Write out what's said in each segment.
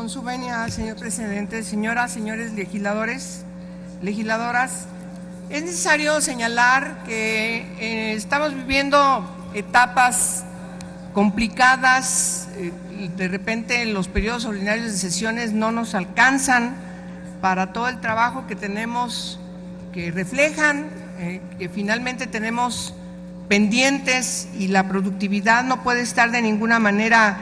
Con su venia, señor presidente, señoras, señores legisladores, legisladoras, es necesario señalar que estamos viviendo etapas complicadas. De repente los periodos ordinarios de sesiones no nos alcanzan para todo el trabajo que tenemos, que reflejan que finalmente tenemos pendientes, y la productividad no puede estar de ninguna manera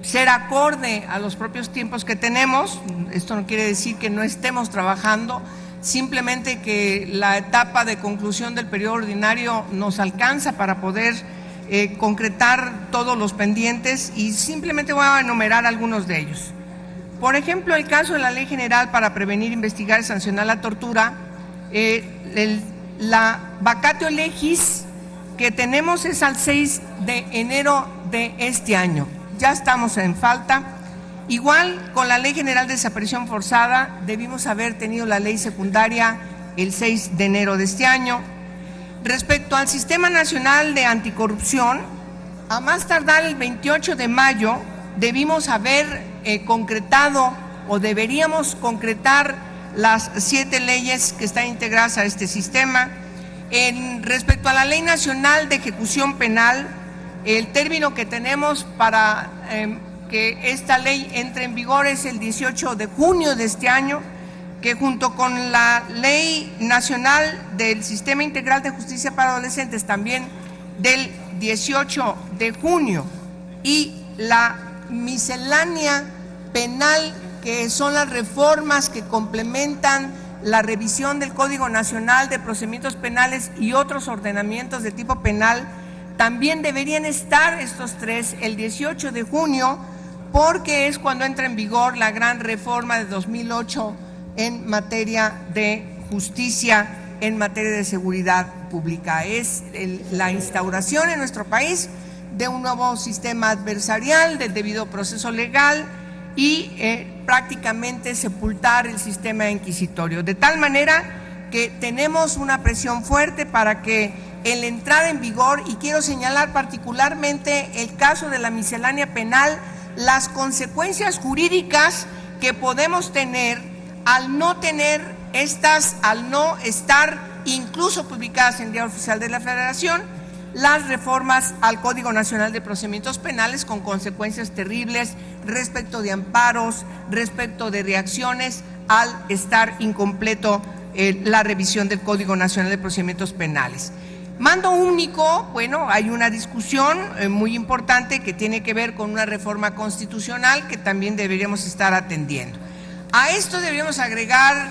ser acorde a los propios tiempos que tenemos. Esto no quiere decir que no estemos trabajando, simplemente que la etapa de conclusión del periodo ordinario nos alcanza para poder concretar todos los pendientes, y simplemente voy a enumerar algunos de ellos. Por ejemplo, el caso de la Ley General para prevenir, investigar y sancionar la tortura, la vacatio legis que tenemos es al 6 de enero de este año. Ya estamos en falta. Igual con la Ley General de Desaparición Forzada, debimos haber tenido la ley secundaria el 6 de enero de este año. Respecto al Sistema Nacional de Anticorrupción, a más tardar el 28 de mayo debimos haber concretado, o deberíamos concretar, las 7 leyes que están integradas a este sistema. Respecto a la Ley Nacional de Ejecución Penal, el término que tenemos para que esta ley entre en vigor es el 18 de junio de este año, que junto con la Ley Nacional del Sistema Integral de Justicia para Adolescentes, también del 18 de junio, y la miscelánea penal, que son las reformas que complementan la revisión del Código Nacional de Procedimientos Penales y otros ordenamientos de tipo penal, también deberían estar estos 3 el 18 de junio, porque es cuando entra en vigor la gran reforma de 2008 en materia de justicia, en materia de seguridad pública. Es la instauración en nuestro país de un nuevo sistema adversarial, del debido proceso legal, y prácticamente sepultar el sistema inquisitorio, de tal manera que tenemos una presión fuerte para que el entrar en vigor, y quiero señalar particularmente el caso de la miscelánea penal, las consecuencias jurídicas que podemos tener al no tener estas, al no estar incluso publicadas en Diario Oficial de la Federación, las reformas al Código Nacional de Procedimientos Penales, con consecuencias terribles respecto de amparos, respecto de reacciones al estar incompleto la revisión del Código Nacional de Procedimientos Penales. Mando único, bueno, hay una discusión muy importante que tiene que ver con una reforma constitucional que también deberíamos estar atendiendo. A esto deberíamos agregar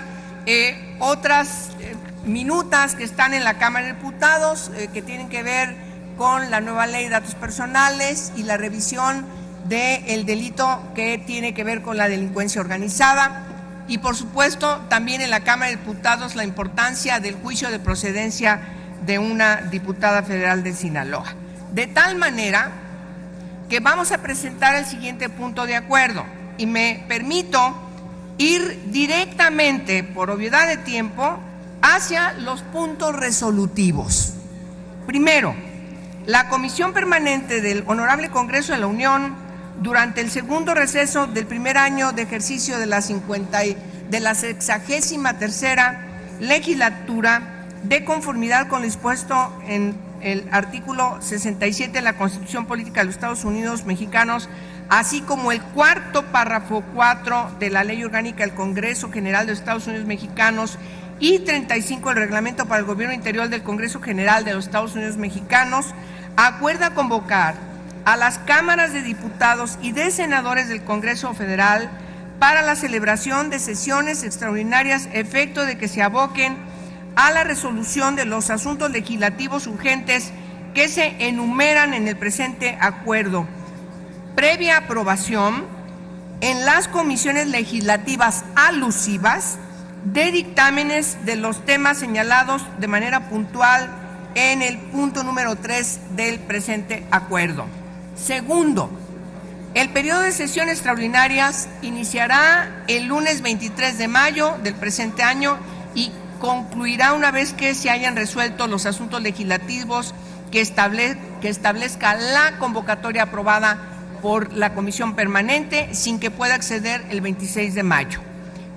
otras minutas que están en la Cámara de Diputados, que tienen que ver con la nueva ley de datos personales y la revisión del delito que tiene que ver con la delincuencia organizada, y por supuesto también en la Cámara de Diputados la importancia del juicio de procedencia de una diputada federal de Sinaloa. De tal manera que vamos a presentar el siguiente punto de acuerdo, y me permito ir directamente, por obviedad de tiempo, hacia los puntos resolutivos. Primero, la Comisión Permanente del Honorable Congreso de la Unión, durante el segundo receso del primer año de ejercicio de la 63ª legislatura, de conformidad con lo dispuesto en el artículo 67 de la Constitución Política de los Estados Unidos Mexicanos, así como el cuarto párrafo 4 de la Ley Orgánica del Congreso General de los Estados Unidos Mexicanos y 35 del Reglamento para el Gobierno Interior del Congreso General de los Estados Unidos Mexicanos, acuerda convocar a las cámaras de diputados y de senadores del Congreso Federal para la celebración de sesiones extraordinarias, efecto de que se aboquen a la resolución de los asuntos legislativos urgentes que se enumeran en el presente acuerdo, previa aprobación en las comisiones legislativas alusivas de dictámenes de los temas señalados de manera puntual en el punto número 3 del presente acuerdo. Segundo, el periodo de sesiones extraordinarias iniciará el lunes 23 de mayo del presente año y concluirá una vez que se hayan resuelto los asuntos legislativos que establezca la convocatoria aprobada por la comisión permanente sin que pueda acceder el 26 de mayo.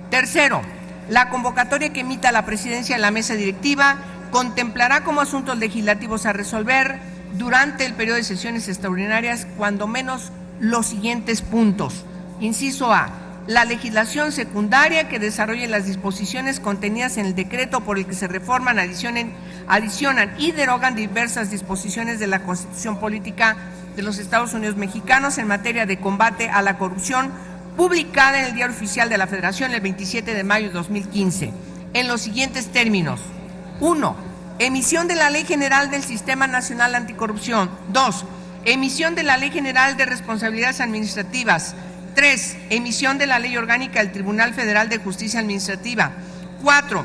Tercero, la convocatoria que emita la presidencia de la mesa directiva contemplará como asuntos legislativos a resolver durante el periodo de sesiones extraordinarias cuando menos los siguientes puntos. Inciso A, la legislación secundaria que desarrolle las disposiciones contenidas en el decreto por el que se reforman, adicionan y derogan diversas disposiciones de la Constitución Política de los Estados Unidos Mexicanos en materia de combate a la corrupción, publicada en el Diario Oficial de la Federación el 27 de mayo de 2015, en los siguientes términos. 1. Emisión de la Ley General del Sistema Nacional Anticorrupción. 2. Emisión de la Ley General de Responsabilidades Administrativas. 3. Emisión de la Ley Orgánica del Tribunal Federal de Justicia Administrativa. 4.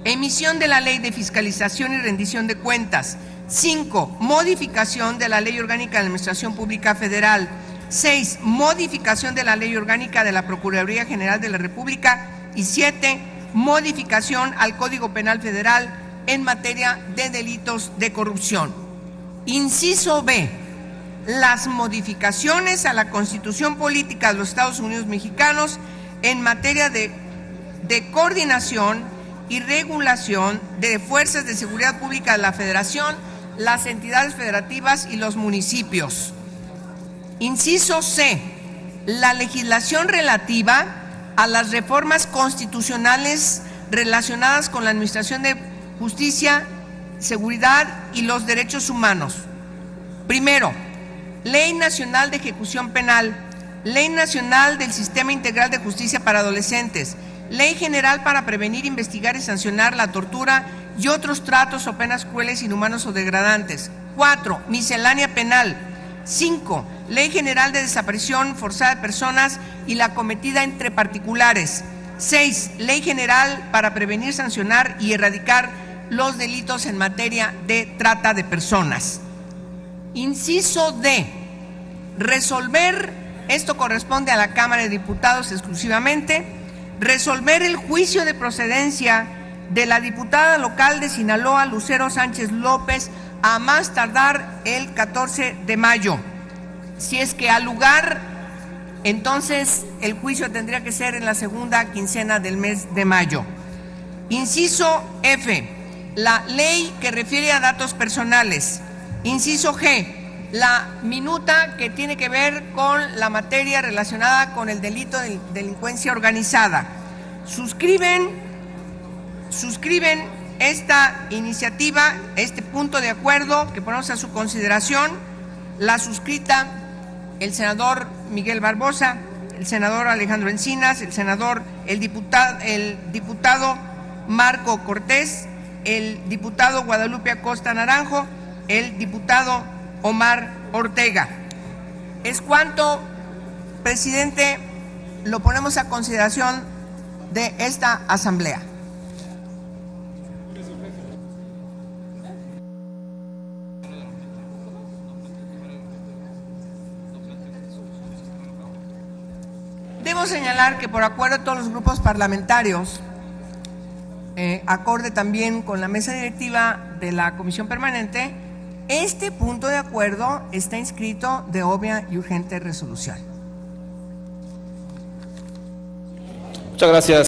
Emisión de la Ley de Fiscalización y Rendición de Cuentas. 5. Modificación de la Ley Orgánica de la Administración Pública Federal. 6. Modificación de la Ley Orgánica de la Procuraduría General de la República. Y 7. Modificación al Código Penal Federal en materia de delitos de corrupción. Inciso B. Las modificaciones a la Constitución Política de los Estados Unidos Mexicanos en materia de coordinación y regulación de fuerzas de seguridad pública de la Federación, las entidades federativas y los municipios. Inciso C. La legislación relativa a las reformas constitucionales relacionadas con la administración de justicia, seguridad y los derechos humanos. Primero, Ley Nacional de Ejecución Penal, Ley Nacional del Sistema Integral de Justicia para Adolescentes, Ley General para prevenir, investigar y sancionar la tortura y otros tratos o penas crueles, inhumanos o degradantes. 4. Miscelánea penal. 5. Ley General de Desaparición Forzada de Personas y la cometida entre particulares. 6. Ley General para prevenir, sancionar y erradicar los delitos en materia de trata de personas. Inciso D. Resolver, esto corresponde a la Cámara de Diputados exclusivamente, resolver el juicio de procedencia de la diputada local de Sinaloa, Lucero Sánchez López, a más tardar el 14 de mayo. Si es que al lugar, entonces el juicio tendría que ser en la segunda quincena del mes de mayo. Inciso F. La ley que refiere a datos personales. Inciso G. La minuta que tiene que ver con la materia relacionada con el delito de delincuencia organizada. Suscriben esta iniciativa, este punto de acuerdo que ponemos a su consideración, la suscrita el senador Miguel Barbosa, el senador Alejandro Encinas, el diputado Marco Cortés, el diputado Guadalupe Acosta Naranjo, el diputado Omar Ortega. Es cuanto, presidente, lo ponemos a consideración de esta asamblea. Debo señalar que por acuerdo de todos los grupos parlamentarios, acorde también con la mesa directiva de la Comisión Permanente, este punto de acuerdo está inscrito de obvia y urgente resolución. Muchas gracias.